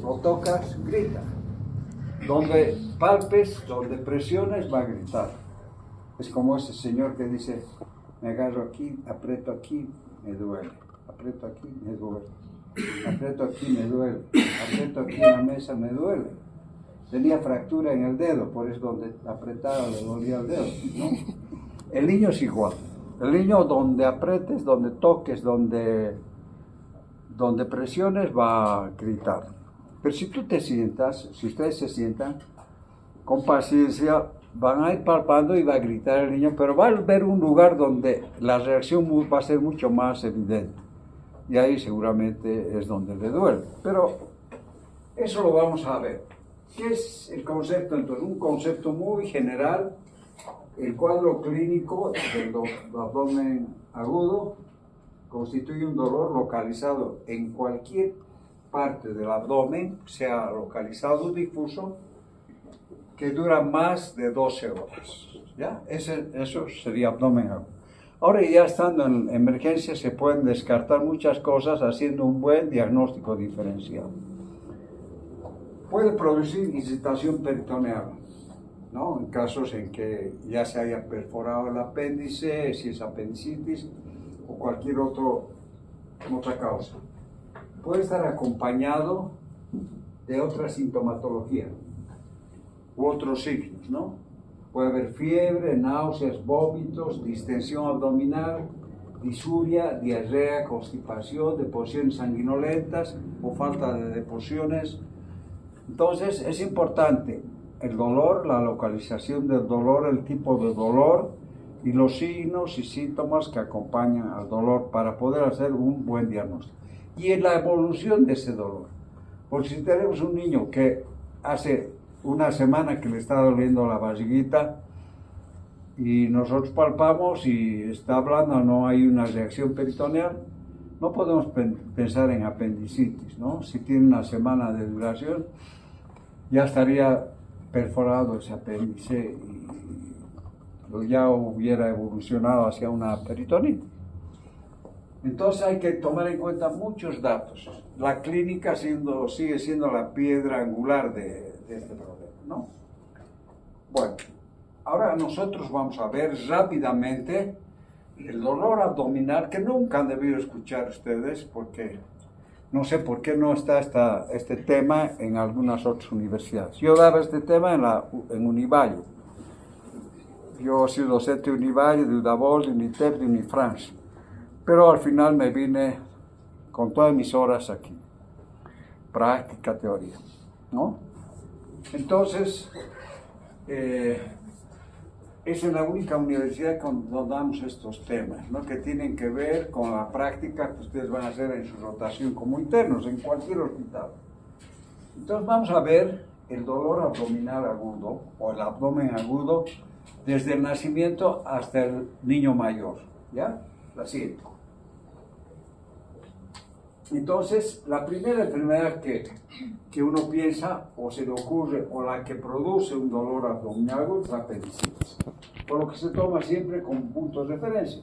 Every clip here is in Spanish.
lo tocas, grita. Donde palpes, donde presiones, va a gritar. Es como ese señor que dice, me agarro aquí, aprieto aquí, me duele. Aprieto aquí, me duele. Aprieto aquí, me duele. Aprieto aquí en la mesa, me duele. Tenía fractura en el dedo, por eso donde apretaba le dolía el dedo, ¿no? El niño es igual. El niño donde apretes, donde toques, donde presiones, va a gritar. Pero si tú te sientas, si ustedes se sientan, con paciencia, van a ir palpando y va a gritar el niño, pero va a haber un lugar donde la reacción va a ser mucho más evidente. Y ahí seguramente es donde le duele. Pero eso lo vamos a ver. ¿Qué es el concepto? Entonces, un concepto muy general. El cuadro clínico del abdomen agudo constituye un dolor localizado en cualquier parte del abdomen, sea localizado o difuso, que dura más de 12 horas. ¿Ya? Eso sería abdomen agudo. Ahora, ya estando en emergencia, se pueden descartar muchas cosas haciendo un buen diagnóstico diferencial. Puede producir incitación peritoneal, ¿no? En casos en que ya se haya perforado el apéndice, si es apendicitis o cualquier otra causa. Puede estar acompañado de otra sintomatología u otros signos, ¿no? Puede haber fiebre, náuseas, vómitos, distensión abdominal, disuria, diarrea, constipación, deposiciones sanguinolentas o falta de deposiciones. Entonces es importante el dolor, la localización del dolor, el tipo de dolor y los signos y síntomas que acompañan al dolor para poder hacer un buen diagnóstico. Y en la evolución de ese dolor. Porque si tenemos un niño que hace una semana que le está doliendo la barriguita y nosotros palpamos y está hablando, no hay una reacción peritoneal, no podemos pensar en apendicitis, ¿no? Si tiene una semana de duración, ya estaría perforado ese apéndice y ya hubiera evolucionado hacia una peritonitis. Entonces hay que tomar en cuenta muchos datos. La clínica sigue siendo la piedra angular de este problema, ¿no? Bueno, ahora nosotros vamos a ver rápidamente el dolor abdominal, que nunca han debido escuchar ustedes, porque no sé por qué no está este tema en algunas otras universidades. Yo daba este tema en Univalle. Yo he sido docente de Univalle, de Udavol, de Unitep, de Unifrance. Pero al final me vine con todas mis horas aquí. Práctica, teoría, ¿no? Entonces, es en la única universidad donde damos estos temas, ¿no? Que tienen que ver con la práctica que ustedes van a hacer en su rotación como internos, en cualquier hospital. Entonces vamos a ver el dolor abdominal agudo, o el abdomen agudo, desde el nacimiento hasta el niño mayor, ¿ya? La siguiente. Entonces, la primera enfermedad que uno piensa o se le ocurre o la que produce un dolor abdominal agudo es la apendicitis, por lo que se toma siempre como punto de referencia.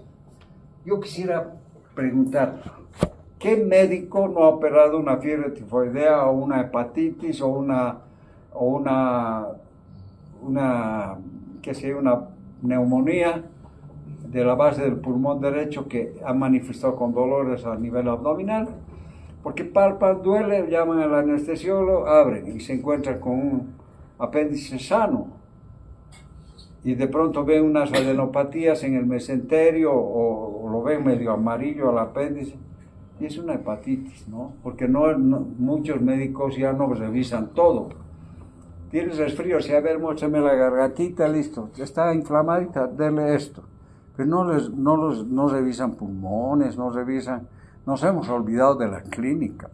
Yo quisiera preguntar, ¿qué médico no ha operado una fiebre tifoidea o una hepatitis o una neumonía de la base del pulmón derecho que ha manifestado con dolores a nivel abdominal? Porque palpan, duele, llaman al anestesiólogo, abren y se encuentran con un apéndice sano. Y de pronto ven unas adenopatías en el mesenterio o lo ven medio amarillo al apéndice. Y es una hepatitis, ¿no? Porque muchos médicos ya no revisan todo. Tienes resfrío, si a ver, muéstrame la gargantita, listo. Está inflamadita, dele esto. Pero no revisan pulmones, no revisan. Nos hemos olvidado de la clínica.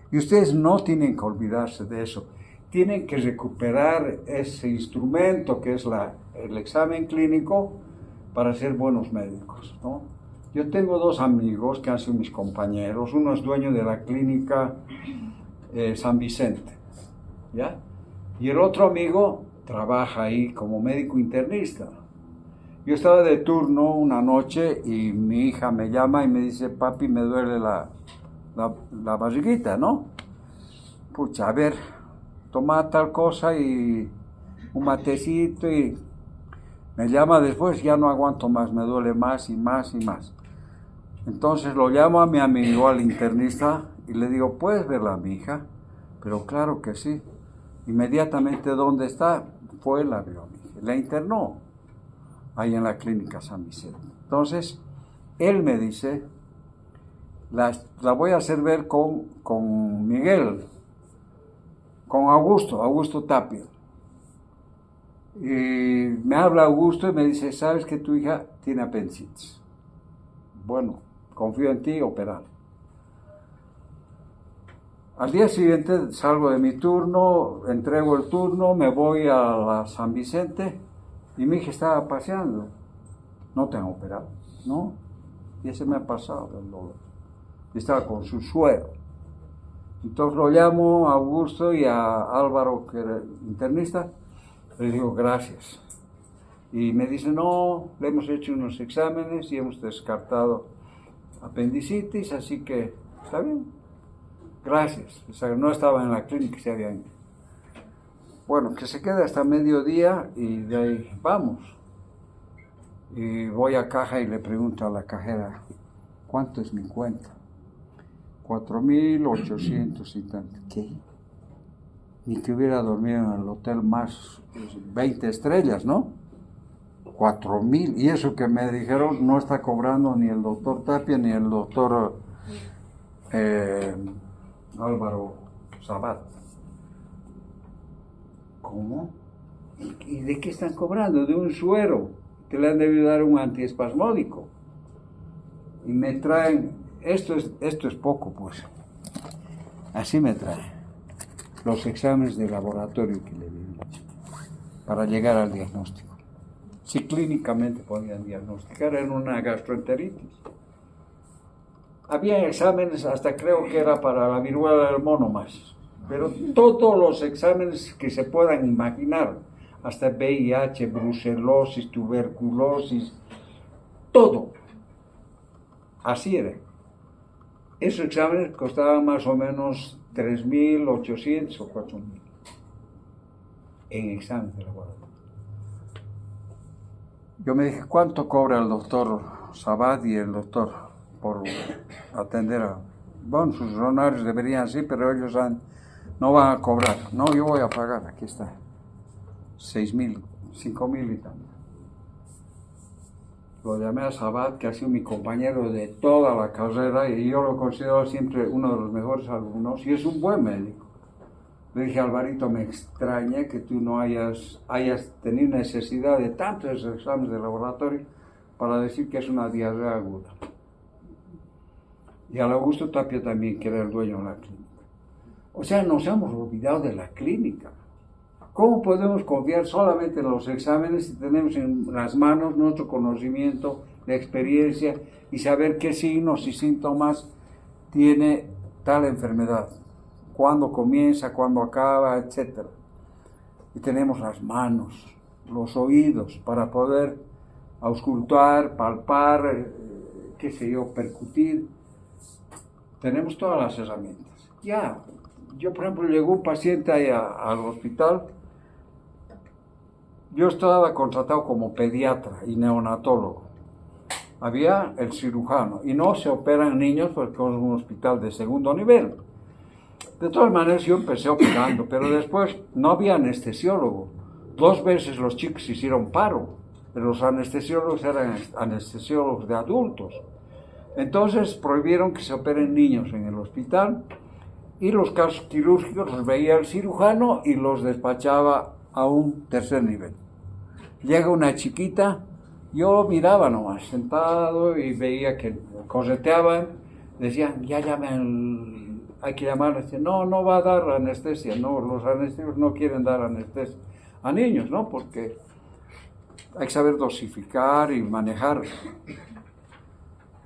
Y ustedes no tienen que olvidarse de eso. Tienen que recuperar ese instrumento que es el examen clínico para ser buenos médicos, ¿no? Yo tengo dos amigos que han sido mis compañeros. Uno es dueño de la clínica San Vicente, ¿ya? Y el otro amigo trabaja ahí como médico internista. Yo estaba de turno una noche y mi hija me llama y me dice, papi, me duele la barriguita, ¿no? pucha, a ver, toma tal cosa y un matecito y me llama después, ya no aguanto más, me duele más y más y más. Entonces lo llamo a mi amigo, al internista, y le digo, ¿puedes verla a mi hija? Pero claro que sí. Inmediatamente, ¿dónde está? Fue, la vio a mi hija. La internó ahí en la clínica San Vicente. Entonces, él me dice, la voy a hacer ver con Miguel, con Augusto Tapia. Y me habla Augusto y me dice, ¿sabes que tu hija tiene apendicitis? Bueno, confío en ti, operar. Al día siguiente salgo de mi turno, entrego el turno, me voy a la San Vicente y mi hija estaba paseando. No te han operado, ¿no? Y ese me ha pasado el dolor. Estaba con su suero. Entonces lo llamo a Augusto y a Álvaro, que era internista, le digo gracias. Y me dice, no, le hemos hecho unos exámenes y hemos descartado apendicitis, así que está bien. Gracias. O sea, no estaba en la clínica, se habían ido. Bueno, que se quede hasta mediodía y de ahí vamos. Y voy a caja y le pregunto a la cajera, ¿cuánto es mi cuenta? 4.800 y tanto. ¿Qué? Ni que hubiera dormido en el hotel más 20 estrellas, ¿no? 4.000. Y eso que me dijeron no está cobrando ni el doctor Tapia ni el doctor Álvaro Sabat. ¿Cómo? ¿Y de qué están cobrando? De un suero, que le han debido dar un antiespasmódico. Y me traen, esto es poco, pues. Así me traen los exámenes de laboratorio que le habían hecho para llegar al diagnóstico. Si clínicamente podían diagnosticar, era una gastroenteritis. Había exámenes, hasta creo que era para la viruela del mono más, pero todos los exámenes que se puedan imaginar, hasta VIH, brucelosis, tuberculosis, todo. Así era. Esos exámenes costaban más o menos 3.800 o 4.000 en exámenes de laboratorio. Yo me dije, ¿cuánto cobra el doctor Sabat y el doctor por atender a... Bueno, sus honorarios deberían ser, pero ellos no van a cobrar. No, yo voy a pagar, aquí está. 6.000, 5.000 y tanto. Lo llamé a Sabat, que ha sido mi compañero de toda la carrera, y yo lo considero siempre uno de los mejores alumnos, y es un buen médico. Le dije, Alvarito, me extraña que tú no hayas tenido necesidad de tantos exámenes de laboratorio para decir que es una diarrea aguda. Y al Augusto Tapia también, que era el dueño de la clínica. O sea, nos hemos olvidado de la clínica. ¿Cómo podemos confiar solamente en los exámenes si tenemos en las manos nuestro conocimiento, la experiencia y saber qué signos y síntomas tiene tal enfermedad? Cuándo comienza, cuándo acaba, etc. Y tenemos las manos, los oídos para poder auscultar, palpar, qué sé yo, percutir. Tenemos todas las herramientas. Ya, yo por ejemplo llegó un paciente ahí al hospital. Yo estaba contratado como pediatra y neonatólogo. Había el cirujano y no se operan niños porque es un hospital de segundo nivel. De todas maneras yo empecé operando, pero después no había anestesiólogo. 2 veces los chicos hicieron paro, pero los anestesiólogos eran anestesiólogos de adultos. Entonces prohibieron que se operen niños en el hospital y los casos quirúrgicos los veía el cirujano y los despachaba a un tercer nivel. Llega una chiquita, yo miraba nomás, sentado y veía que correteaban, decían, ya llamen, hay que llamar, no va a dar anestesia, no, los anestesiólogos no quieren dar anestesia a niños, ¿no? Porque hay que saber dosificar y manejar.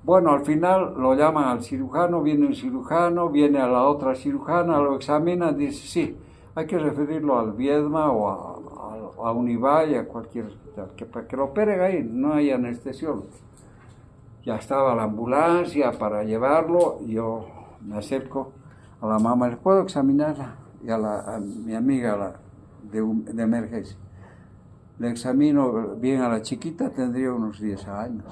Bueno, al final lo llaman al cirujano, viene un cirujano, viene a la otra cirujana, lo examina, dice, sí, hay que referirlo al Viedma o a Univalle, a cualquier hospital, que para que lo operen ahí no hay anestesiólogo. Ya estaba la ambulancia para llevarlo, yo me acerco a la mamá, ¿le puedo examinarla? y a mi amiga de emergencia. Le examino bien a la chiquita, tendría unos 10 años.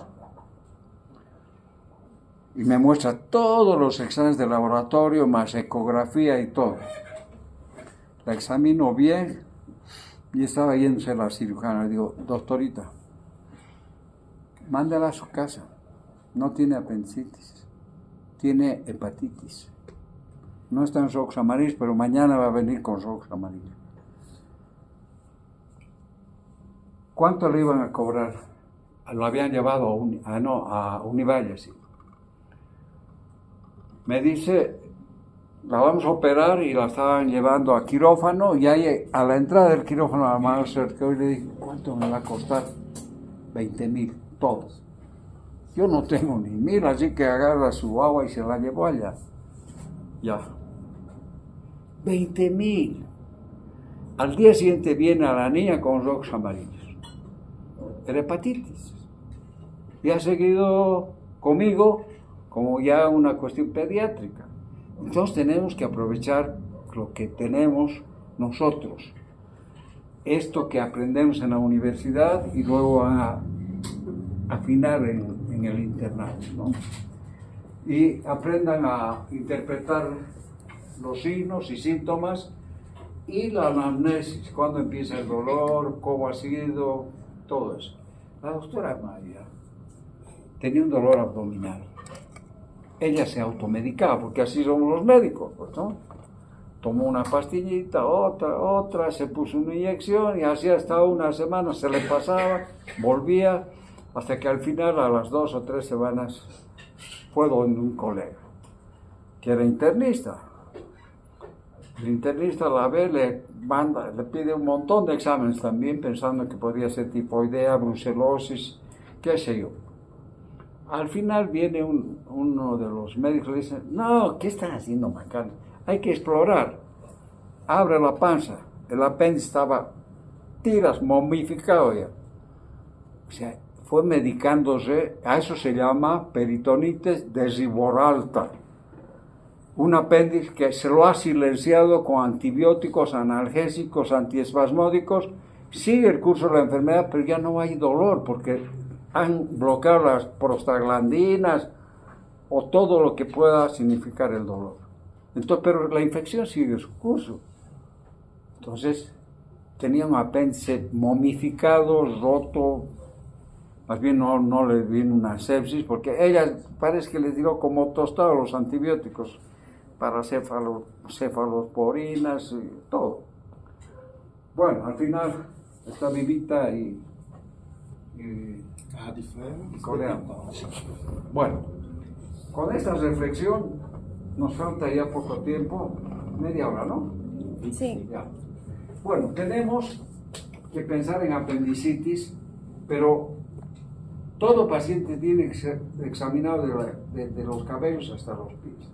Y me muestra todos los exámenes de laboratorio, más ecografía y todo. La examino bien y estaba yéndose a la cirujana. Le digo, doctorita, mándala a su casa. No tiene apendicitis, tiene hepatitis. No está en los ojos amarillos, pero mañana va a venir con los ojos amarillos. ¿Cuánto le iban a cobrar? Lo habían llevado a Univalle, sí. Me dice, la vamos a operar y la estaban llevando a quirófano y ahí a la entrada del quirófano a la mano se acercó y le dije, ¿cuánto me va a costar? 20,000, todos. Yo no tengo ni 1,000, así que agarra su agua y se la llevó allá. Ya. 20,000. Al día siguiente viene a la niña con los ojos amarillos. Era hepatitis. Y ha seguido conmigo como ya una cuestión pediátrica. Entonces tenemos que aprovechar lo que tenemos nosotros. Esto que aprendemos en la universidad y luego van a afinar en el internado, ¿no? Y aprendan a interpretar los signos y síntomas y la anamnesis, cuándo empieza el dolor, cómo ha sido, todo eso. La doctora Maya tenía un dolor abdominal. Ella se automedicaba, porque así somos los médicos, pues, ¿no? Tomó una pastillita, otra, se puso una inyección y así hasta una semana se le pasaba, volvía, hasta que al final, a las 2 o 3 semanas, fue donde un colega, que era internista. El internista la ve, le pide un montón de exámenes también, pensando que podría ser tifoidea, brucelosis, qué sé yo. Al final viene uno de los médicos y dice, no, ¿qué están haciendo, Macano? Hay que explorar. Abre la panza. El apéndice estaba tiras, momificado ya. O sea, fue medicándose, a eso se llama peritonitis desriboralta. Un apéndice que se lo ha silenciado con antibióticos, analgésicos, antiespasmódicos, sigue el curso de la enfermedad, pero ya no hay dolor, porque han bloqueado las prostaglandinas o todo lo que pueda significar el dolor. Entonces, pero la infección sigue su curso. Entonces, tenía un apéndice momificado, roto, más bien no le vino una sepsis, porque ella parece que les dio como tostado los antibióticos para cefalosporinas y todo. Bueno, al final está vivita y coreana. Bueno, con esta reflexión nos falta ya poco tiempo, media hora, ¿no? Sí. Ya. Bueno, tenemos que pensar en apendicitis, pero todo paciente tiene que ser examinado de los cabellos hasta los pies.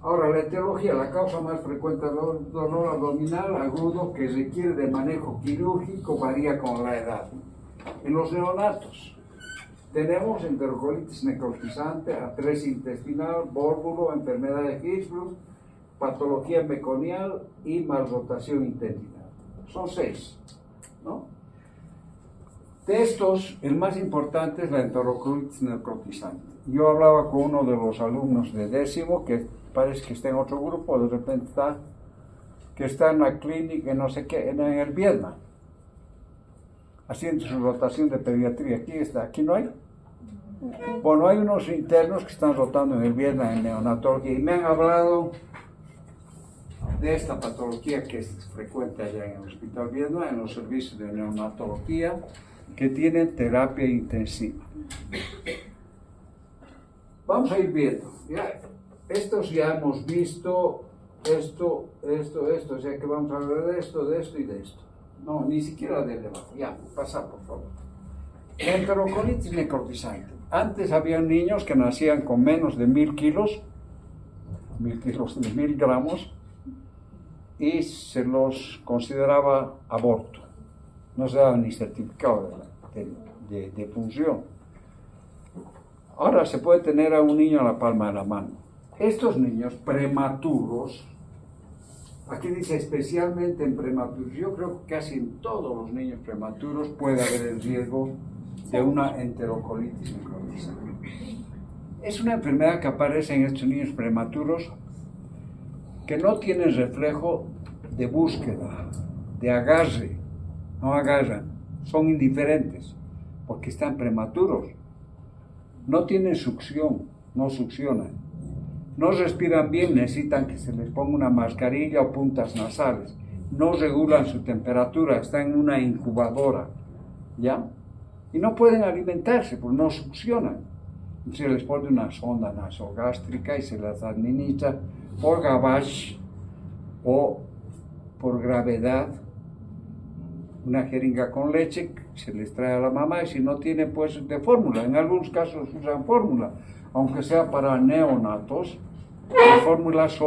Ahora, la etiología, la causa más frecuente del dolor abdominal agudo que requiere de manejo quirúrgico varía con la edad. En los neonatos tenemos enterocolitis necrotizante, atresia intestinal, bórbulo, enfermedad de Hirschsprung, patología meconial y malrotación intestinal. Son 6, ¿no? De estos, el más importante es la enterocolitis necrotizante. Yo hablaba con uno de los alumnos de 10º, que parece que está en otro grupo, de repente está en la clínica, no sé qué, en el Viedma, haciendo su rotación de pediatría. Aquí no hay. Bueno, hay unos internos que están rotando en el Viedma en neonatología y me han hablado de esta patología que es frecuente allá en el Hospital Viedma, en los servicios de neonatología, que tienen terapia intensiva. Vamos a ir viendo. Estos ya hemos visto esto, o sea que vamos a hablar de esto y de esto. No, ni siquiera de debajo. Ya, pasa por favor. Enterocolitis necrotizante. Antes había niños que nacían con menos de 1,000 kilos, 1,000 gramos, y se los consideraba aborto. No se daba ni certificado de función. Ahora se puede tener a un niño a la palma de la mano. Estos niños prematuros, Aquí dice especialmente en prematuros. Yo creo que casi en todos los niños prematuros puede haber el riesgo de una enterocolitis necrótica. Es una enfermedad que aparece en estos niños prematuros que no tienen reflejo de búsqueda, de agarre, no agarran, son indiferentes porque están prematuros, no tienen succión, no succionan, no respiran bien, necesitan que se les ponga una mascarilla o puntas nasales, no regulan su temperatura, están en una incubadora, ¿ya? Y no pueden alimentarse, pues no succionan. Se les pone una sonda nasogástrica y se las administra por gavage o por gravedad, una jeringa con leche, se les trae a la mamá y si no tienen pues de fórmula, en algunos casos usan fórmula, aunque sea para neonatos, las fórmulas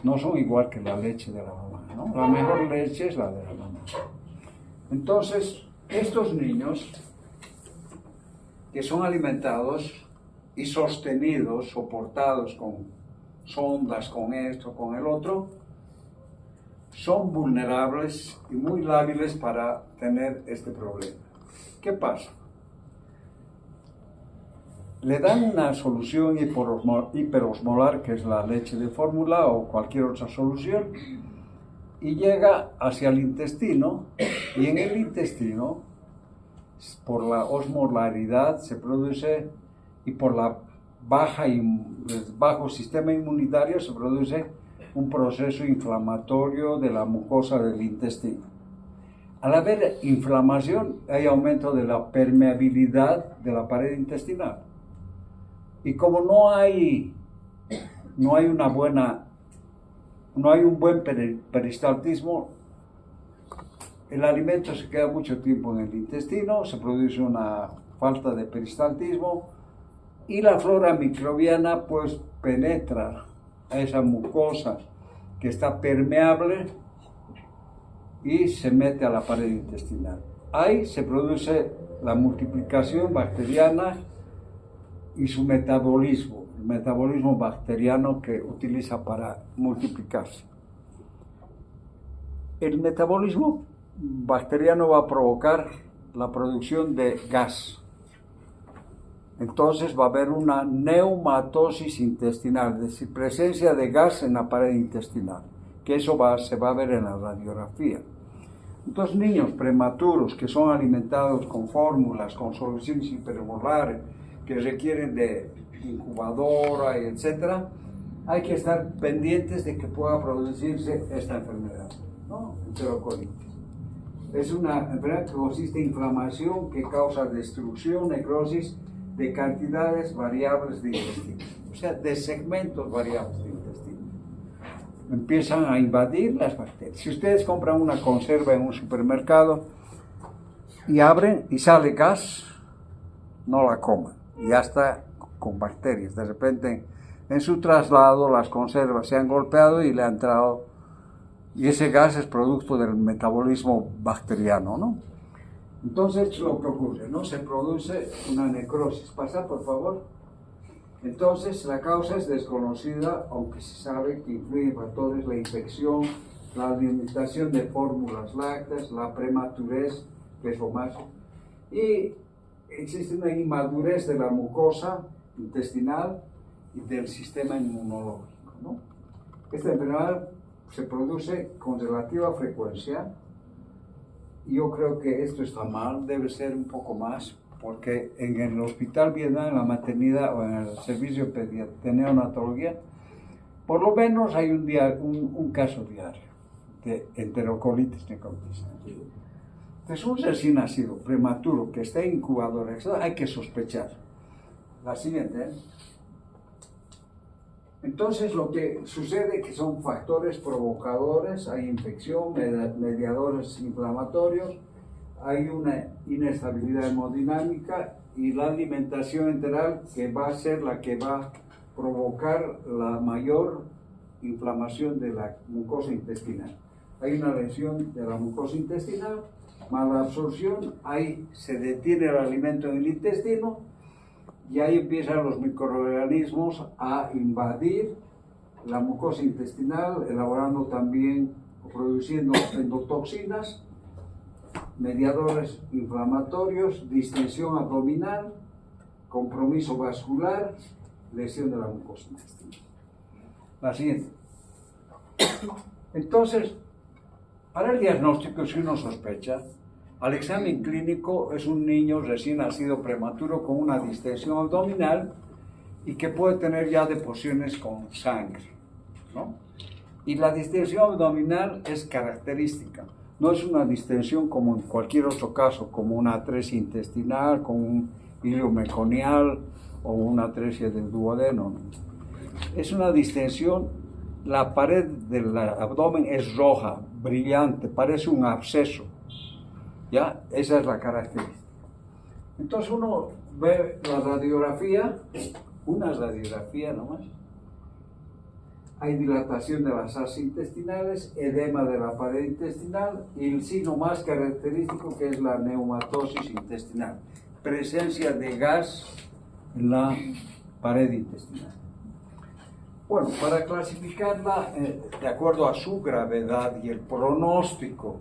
no son igual que la leche de la mamá, ¿no? La mejor leche es la de la mamá. Entonces, estos niños que son alimentados y sostenidos, soportados con sondas, con esto, con el otro, son vulnerables y muy lábiles para tener este problema. ¿Qué pasa? Le dan una solución hiperosmolar, que es la leche de fórmula o cualquier otra solución, y llega hacia el intestino, y en el intestino, por la osmolaridad se produce, y por la bajo sistema inmunitario se produce un proceso inflamatorio de la mucosa del intestino. Al haber inflamación hay aumento de la permeabilidad de la pared intestinal. Y como no hay un buen peristaltismo, el alimento se queda mucho tiempo en el intestino, se produce una falta de peristaltismo y la flora microbiana pues penetra a esa mucosa que está permeable y se mete a la pared intestinal. Ahí se produce la multiplicación bacteriana y su metabolismo, el metabolismo bacteriano que utiliza para multiplicarse. El metabolismo bacteriano va a provocar la producción de gas. Entonces va a haber una neumatosis intestinal, es decir, presencia de gas en la pared intestinal, que eso se va a ver en la radiografía. Entonces, niños prematuros que son alimentados con fórmulas, con soluciones hipermolares, que requieren de incubadora, etc., hay que estar pendientes de que pueda producirse esta enfermedad, ¿no? Enterocolitis. Es una enfermedad que consiste en inflamación que causa destrucción, necrosis de cantidades variables de intestino, o sea, de segmentos variables de intestino. Empiezan a invadir las bacterias. Si ustedes compran una conserva en un supermercado y abren y sale gas, no la coman, ya está con bacterias. De repente, en su traslado, las conservas se han golpeado y le han entrado, y ese gas es producto del metabolismo bacteriano, ¿no? Entonces, lo que ocurre, ¿no? Se produce una necrosis. Pasa, por favor. Entonces, la causa es desconocida, aunque se sabe que influyen factores, la infección, la alimentación de fórmulas lácteas, la prematurez, que es lo más, y existe una inmadurez de la mucosa intestinal y del sistema inmunológico, ¿no? Esta enfermedad se produce con relativa frecuencia. Yo creo que esto está mal, debe ser un poco más, porque en el hospital Vietnam, en la maternidad o en el servicio de neonatología, por lo menos hay un caso diario de enterocolitis necrótica. Entonces, un recién nacido prematuro que esté en incubadora, hay que sospechar. La siguiente, ¿eh? Entonces, lo que sucede es que son factores provocadores, hay infección, mediadores inflamatorios, hay una inestabilidad hemodinámica y la alimentación enteral que va a ser la que va a provocar la mayor inflamación de la mucosa intestinal. Hay una lesión de la mucosa intestinal, mala absorción, ahí se detiene el alimento en el intestino, y ahí empiezan los microorganismos a invadir la mucosa intestinal, elaborando también o produciendo endotoxinas, mediadores inflamatorios, distensión abdominal, compromiso vascular, lesión de la mucosa intestinal. La siguiente. Entonces, para el diagnóstico, si uno sospecha, al examen clínico es un niño recién nacido prematuro con una distensión abdominal y que puede tener ya deposiciones con sangre, ¿no? Y la distensión abdominal es característica, no es una distensión como en cualquier otro caso, como una atresia intestinal, con un hilio meconial o una atresia del duodeno, ¿no? Es una distensión, la pared del abdomen es roja, brillante, parece un absceso, ¿ya? Esa es la característica. Entonces uno ve la radiografía, una radiografía nomás. Hay dilatación de las asas intestinales, edema de la pared intestinal y el signo más característico que es la neumatosis intestinal, presencia de gas en la pared intestinal. Bueno, para clasificarla de acuerdo a su gravedad y el pronóstico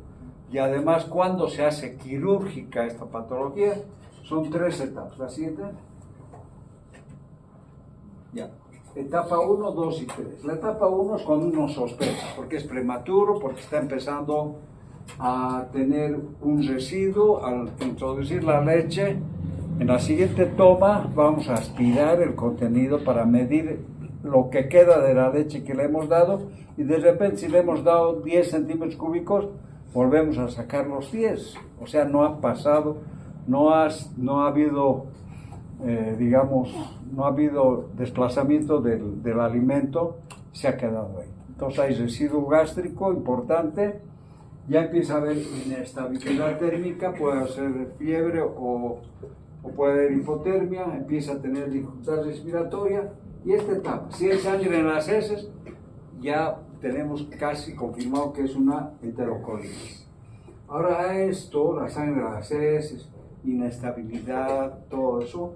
y además cuando se hace quirúrgica esta patología, son 3 etapas. ¿La siguiente? Ya. Etapa 1, 2 y 3. La etapa 1 es cuando uno sospecha, porque es prematuro, porque está empezando a tener un residuo al introducir la leche. En la siguiente toma vamos a aspirar el contenido para medir lo que queda de la leche que le hemos dado y de repente si le hemos dado 10 centímetros cúbicos, volvemos a sacar los 10. O sea, no ha pasado, no ha habido... no ha habido desplazamiento del alimento, se ha quedado ahí. Entonces hay residuo gástrico importante, ya empieza a haber inestabilidad térmica, puede ser fiebre o puede haber hipotermia, empieza a tener dificultad respiratoria y esta etapa, si hay sangre en las heces, ya tenemos casi confirmado que es una enterocolitis. Ahora a esto, la sangre en las heces, inestabilidad, todo eso,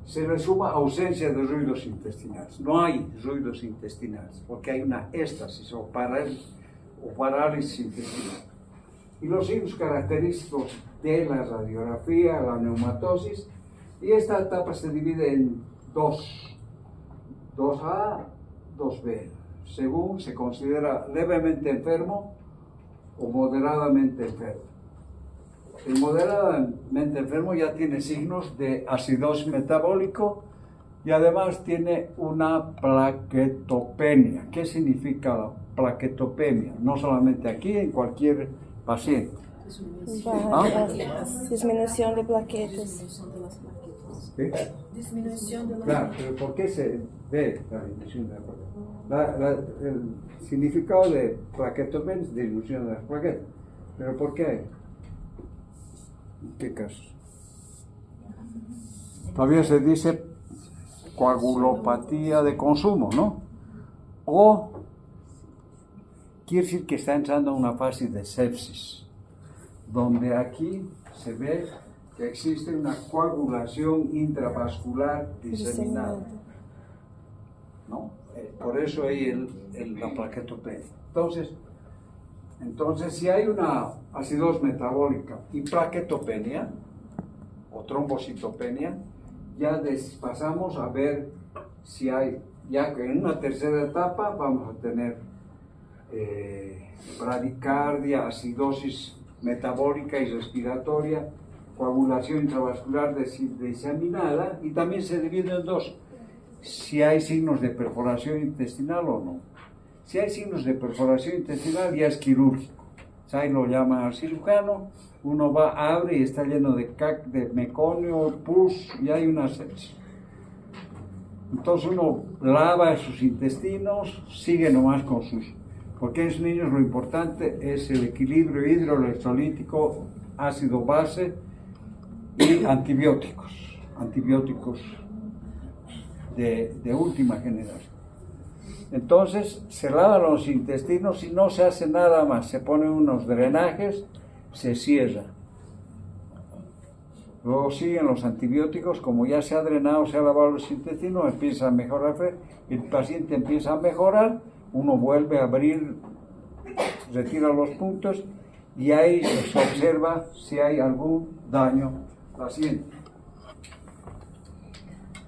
se le suma ausencia de ruidos intestinales. No hay ruidos intestinales porque hay una éstasis o parálisis intestinal. Y los signos característicos de la radiografía, la neumatosis, y esta etapa se divide en 2A, 2B, según se considera levemente enfermo o moderadamente enfermo. El moderadamente enfermo ya tiene signos de acidosis metabólico y además tiene una plaquetopenia. ¿Qué significa la plaquetopenia? No solamente aquí, en cualquier paciente. Disminución de plaquetas. ¿Sí? Disminución de la... Claro, pero ¿por qué se ve la disminución de la plaqueta? El significado de plaquetopenia es disminución de las plaquetas. ¿Pero por qué? ¿En qué caso? Todavía se dice coagulopatía de consumo, ¿no? O quiere decir que está entrando en una fase de sepsis, donde aquí se ve que existe una coagulación intravascular diseminada, ¿no? Por eso hay la plaquetopenia. Entonces, si hay una acidosis metabólica y plaquetopenia o trombocitopenia, ya pasamos a ver si hay, ya que en una tercera etapa vamos a tener bradicardia, acidosis metabólica y respiratoria, coagulación intravascular diseminada, y también se divide en 2, si hay signos de perforación intestinal o no. Si hay signos de perforación intestinal ya es quirúrgico. Ahí lo llaman al cirujano, uno va, abre y está lleno de meconio, pus y hay una sepsis. Entonces uno lava sus intestinos, sigue nomás con porque en esos niños lo importante es el equilibrio hidroelectrolítico, ácido base y antibióticos de última generación. Entonces se lavan los intestinos y no se hace nada más, se ponen unos drenajes, se cierra. Luego siguen los antibióticos, como ya se ha drenado, se ha lavado los intestinos, empieza a mejorar, el paciente empieza a mejorar, uno vuelve a abrir, retira los puntos y ahí se observa si hay algún daño paciente.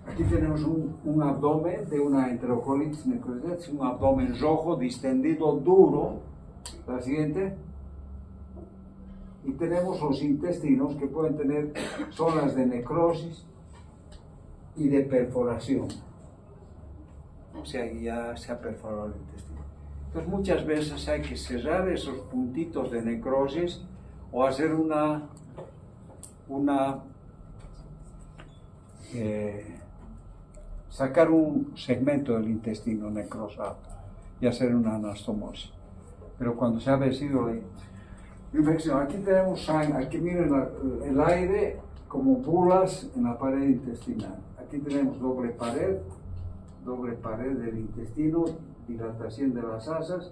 Aquí tenemos un abdomen de una enterocolitis necrosante, un abdomen rojo, distendido, duro. La siguiente. Y tenemos los intestinos que pueden tener zonas de necrosis y de perforación. O sea, ya se ha perforado el intestino. Entonces muchas veces hay que cerrar esos puntitos de necrosis o hacer sacar un segmento del intestino necrosado y hacer una anastomosis. Pero cuando se ha vencido la infección, aquí tenemos sangre, aquí miren el aire como bulas en la pared intestinal. Aquí tenemos doble pared del intestino, dilatación de las asas.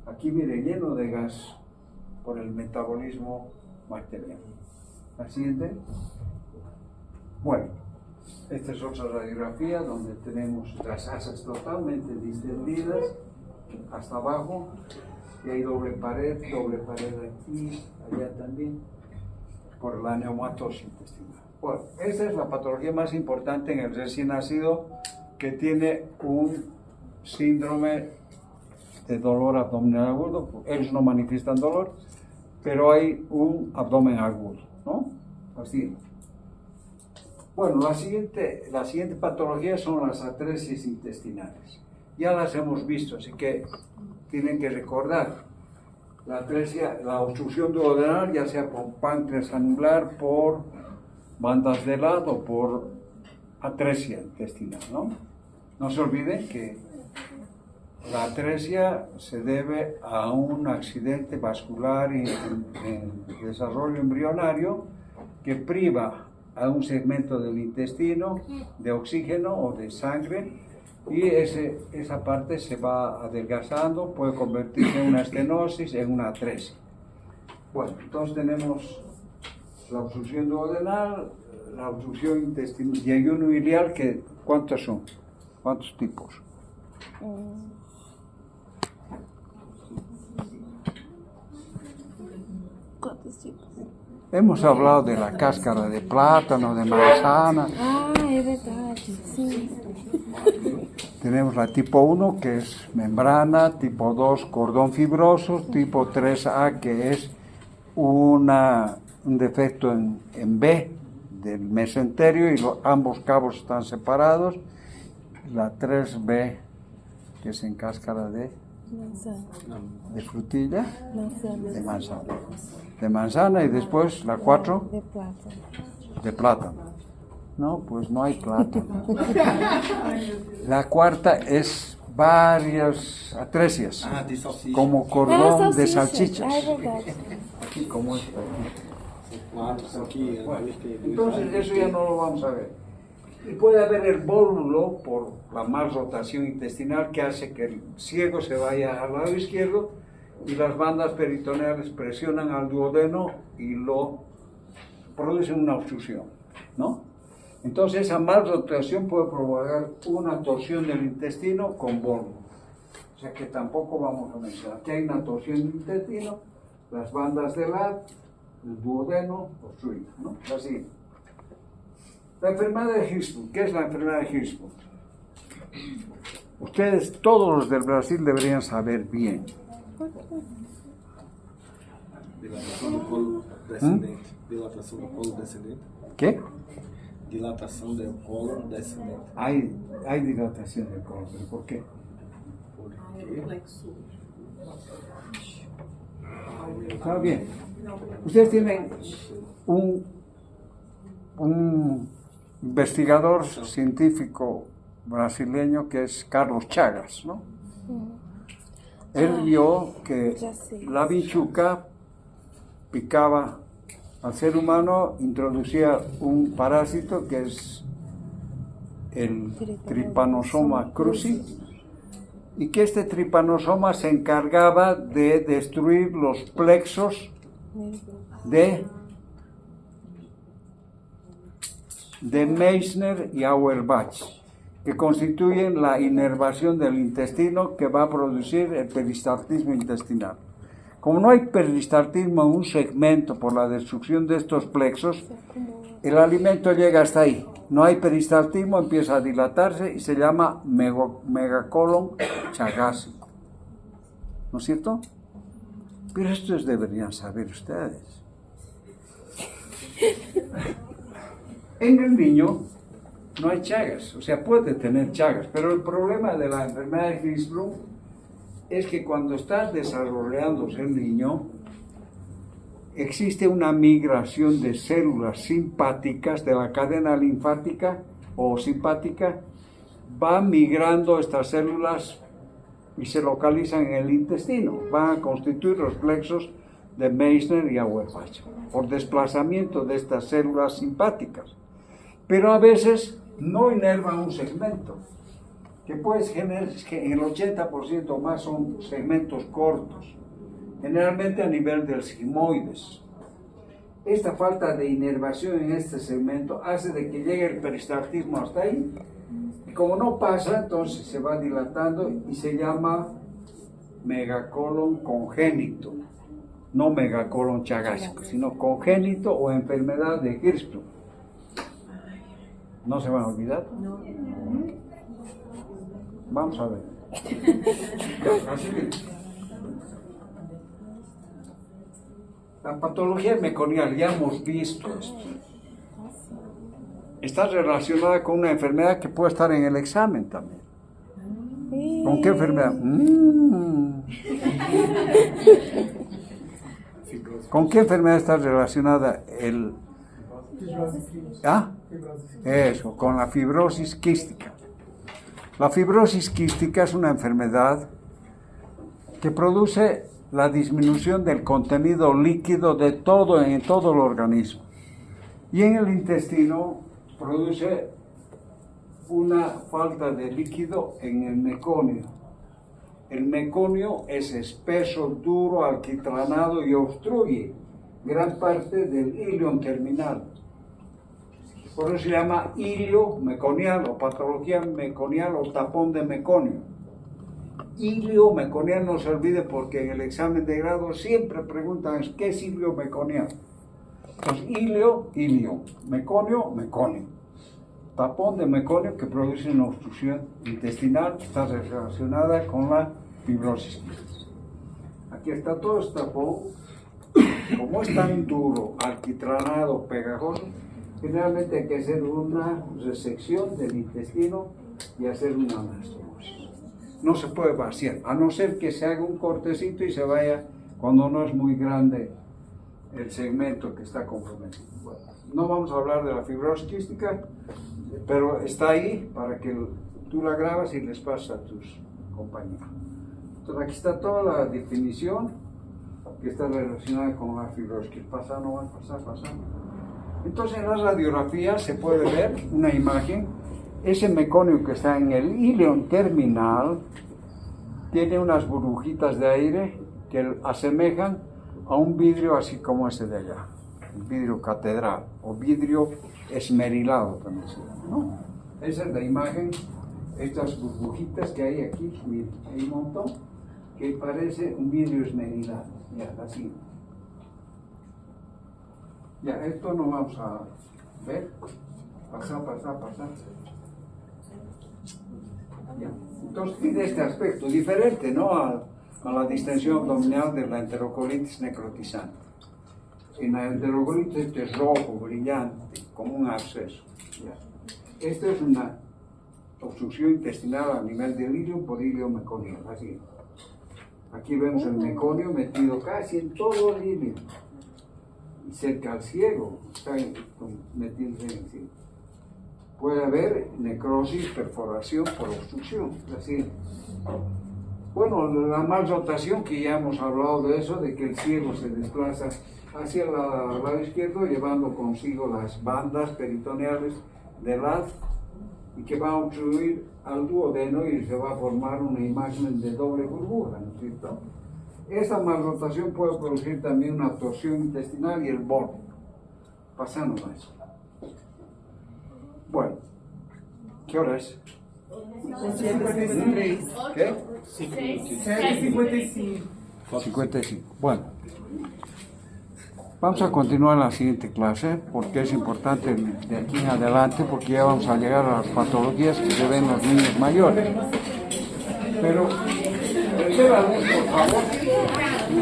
Aquí miren, lleno de gas por el metabolismo bacteriano. La siguiente. Bueno, esta es otra radiografía donde tenemos las asas totalmente distendidas hasta abajo. Y hay doble pared aquí, allá también, por la neumatosis intestinal. Bueno, esta es la patología más importante en el recién nacido que tiene un síndrome de dolor abdominal agudo. Ellos no manifiestan dolor, pero hay un abdomen agudo, ¿no? Así. Bueno, la siguiente patología son las atresis intestinales. Ya las hemos visto, así que tienen que recordar la atresia, la obstrucción duodenal, ya sea por páncreas anular, por bandas de lado o por atresia intestinal, ¿no? No se olviden que la atresia se debe a un accidente vascular en desarrollo embrionario que priva a un segmento del intestino de oxígeno o de sangre y esa parte se va adelgazando, puede convertirse en una estenosis, en una atresia. Bueno, entonces tenemos la obstrucción duodenal, la obstrucción intestinal y ayuno biliar, que ¿cuántos son? ¿Cuántos tipos? ¿Cuántos tipos? Hemos hablado de la cáscara de plátano, de manzana. Ah, es verdad, sí. Tenemos la tipo 1, que es membrana, tipo 2, cordón fibroso, tipo 3A, que es un defecto en B del mesenterio y ambos cabos están separados. La 3B, que es en cáscara de frutilla, de manzana, y después la 4 de plátano. No, pues no hay plátano. La cuarta es varias atresias, como cordón de salchichas. Aquí como esto. Bueno, entonces eso ya no lo vamos a ver. Y puede haber el bólulo por la mal rotación intestinal que hace que el ciego se vaya al lado izquierdo y las bandas peritoneales presionan al duodeno y lo producen una obstrucción, ¿no? Entonces esa mal rotación puede provocar una torsión del intestino con bólulo. O sea que tampoco vamos a mencionar. Aquí hay una torsión del intestino, las bandas del lado, el duodeno obstruido, ¿no? Así. La enfermedad de Hirschsprung. ¿Qué es la enfermedad de Hirschsprung? Ustedes, todos los del Brasil, deberían saber bien. Dilatação do colo descendente. Dilatação do colo descendente. ¿Qué? Dilatação do colo descendente. Hay dilatación del colon, pero ¿por qué? Está bien. Ustedes tienen un investigador científico brasileño que es Carlos Chagas, ¿no? Él vio que la bichuca picaba al ser humano, introducía un parásito que es el Trypanosoma cruzi, y que este Trypanosoma se encargaba de destruir los plexos de de Meissner y Auerbach, que constituyen la inervación del intestino que va a producir el peristaltismo intestinal. Como no hay peristaltismo en un segmento por la destrucción de estos plexos, el alimento llega hasta ahí. No hay peristaltismo, empieza a dilatarse y se llama megacolon chagásico. ¿No es cierto? Pero esto deberían saber ustedes. En el niño no hay chagas, o sea, puede tener chagas, pero el problema de la enfermedad de Hirschsprung es que cuando está desarrollándose el niño, existe una migración de células simpáticas de la cadena linfática o simpática, va migrando estas células y se localizan en el intestino, van a constituir los plexos de Meissner y Auerbach, por desplazamiento de estas células simpáticas. Pero a veces no inervan un segmento, que puede generar, que en el 80% más son segmentos cortos, generalmente a nivel del sigmoides. Esta falta de inervación en este segmento hace de que llegue el peristaltismo hasta ahí, y como no pasa, entonces se va dilatando y se llama megacolon congénito, no megacolon chagásico, sino congénito o enfermedad de Hirschsprung. ¿No se van a olvidar? No. Vamos a ver. Ya, así que, la patología meconial, ya hemos visto esto. Está relacionada con una enfermedad que puede estar en el examen también. ¿Con qué enfermedad? ¿Con qué enfermedad está relacionada el... ¿Ah? Eso, con la fibrosis quística. La fibrosis quística es una enfermedad que produce la disminución del contenido líquido de todo en todo el organismo. Y en el intestino produce una falta de líquido en el meconio. El meconio es espeso, duro, alquitranado y obstruye gran parte del ilion terminal. Por eso se llama ilio meconial o patología meconial o tapón de meconio. Ilio meconial, no se olvide, porque en el examen de grado siempre preguntan ¿qué es ilio meconial? Entonces, ilio, meconio, meconio. Tapón de meconio que produce una obstrucción intestinal que está relacionada con la fibrosis. Aquí está todo este tapón. Como es tan duro, alquitranado, pegajoso, generalmente hay que hacer una resección del intestino y hacer una anastomosis. No se puede vaciar, a no ser que se haga un cortecito y se vaya cuando no es muy grande el segmento que está comprometido. Bueno, no vamos a hablar de la fibrosis quística, pero está ahí para que tú la grabas y les pasas a tus compañeros. Entonces aquí está toda la definición que está relacionada con la fibrosis. Pasa, no va a pasar, pasa. Entonces en la radiografía se puede ver una imagen. Ese meconio que está en el ilion terminal tiene unas burbujitas de aire que asemejan a un vidrio así como ese de allá, un vidrio catedral o vidrio esmerilado también se llama, ¿no? Esa es la imagen, estas burbujitas que hay aquí, miren, hay un montón que parece un vidrio esmerilado, ya, así. Ya, esto no vamos a ver, pasar. Ya. Entonces tiene este aspecto diferente, ¿no? A la distensión abdominal de la enterocolitis necrotizante. En la enterocolitis este es rojo, brillante, como un absceso. Ya. Esta es una obstrucción intestinal a nivel del ilio por ilio meconial, así. Aquí vemos el meconio metido casi en todo el ilio. Y cerca al ciego, está metido en el ciego. Puede haber necrosis, perforación por obstrucción, así. Bueno, la malrotación, que ya hemos hablado de eso, de que el ciego se desplaza hacia el lado izquierdo, llevando consigo las bandas peritoneales del haz, y que va a obstruir al duodeno y se va a formar una imagen de doble burbuja, ¿no es cierto? Esta malrotación puede producir también una torsión intestinal y el borde. Pasando a eso. ¿Qué hora es? 7:53. ¿Qué? 7:55. 55. Bueno, vamos a continuar la siguiente clase porque es importante de aquí en adelante porque ya vamos a llegar a las patologías que se ven en los niños mayores. Pero, espera, por favor.